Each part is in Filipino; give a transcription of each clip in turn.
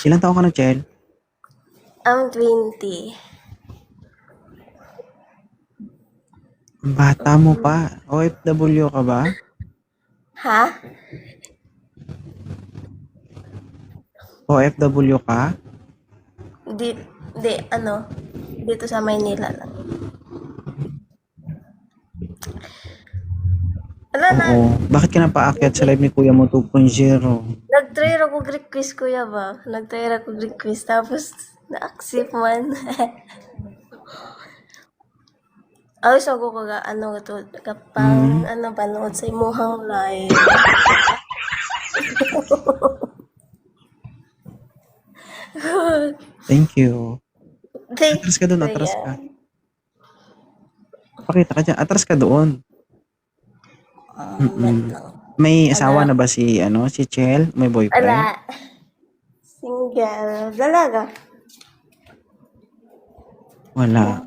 Ilang taon ka na, Chel? I'm 20. Ang bata mo pa. OFW ka ba? Ha? OFW ka? Di, ano, dito sa Maynila lang. Ala na, Oo. Bakit ka napaakyat sa live ni Kuya mo 2.0? nag-try ako request kuya ba? Nag-try ako request tapos na-accept man. Ay, so ako kaga, ano to, kapang, ano, panood sa imuhang live. Thank you. Thank Atras ka doon, you, atras kuya. ka. Pakita ka dyan, atras ka doon. Wait lang. May asawa Ano? na ba si Chel? May boyfriend? Ala, single. Dalaga. Wala.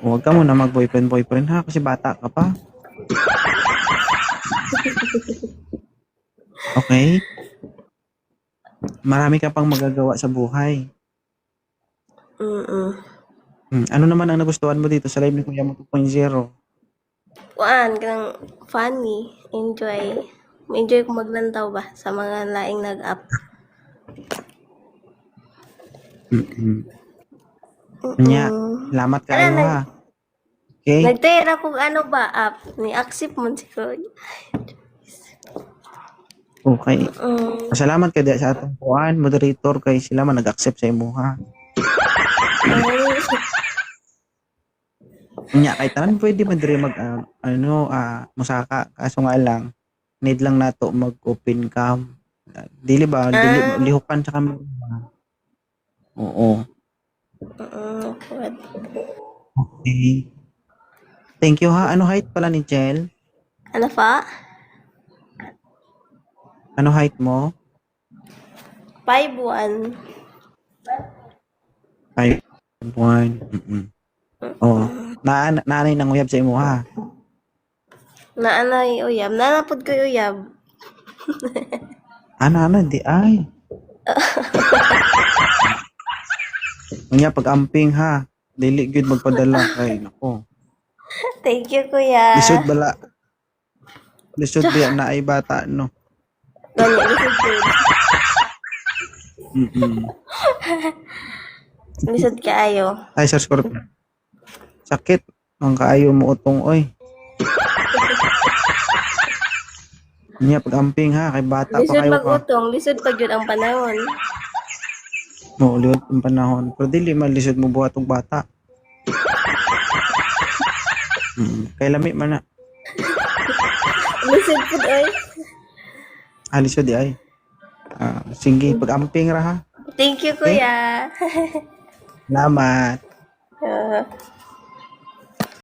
Huwag ka muna mag-boyfriend ha, kasi bata ka pa. Okay? Marami ka pang magagawa sa buhay. Ano naman ang nagustuhan mo dito sa live ni Kuya mo 2.0? Kuan, kanang funny. Enjoy. Enjoy ko maglantaw ba sa mga laing nag-up. Kanya, salamat kayo ha. Okay? Nagtira kung ano ba up. Ni-accept mo si Kuya. Okay. Salamat ka di sa atong kuan, moderator kay sila man nag-accept sa imo ha. Kanya, kahit tanan pwede man diri mag musaka kaso nga lang need lang nato mag-open cam. Dili ba? Dili lihukan sa camera. Oo. Okay. Thank you ha. Ano height pala ni Chel? Ano pa? Ano height mo? 5'1". 5'1". Oh, nanay nang uyab sa imo ha. Naanay uyab. Nanapod ko uyab. Ana di ay. Unya pag amping ha. Dili gyud magpadala kay nako. Thank you, kuya. Lisod bala. Lisod biya na ay bata no. Gani, lisod ko. Lisod kaayo. Ay Sir Scorpio. Sakit ang kaayo mo utong oy. Unya pag amping ha kay bata pa Lisod kayo ka. mag-utong. Lisod pag yun ang panahon. Mo liwat ang panahon. Pero dili man lisod mo buhat og bata. Kay lami man na. Lisod po, oy. Lisod di ay. Sige, pag amping ra ha. Thank you, kuya. Salamat.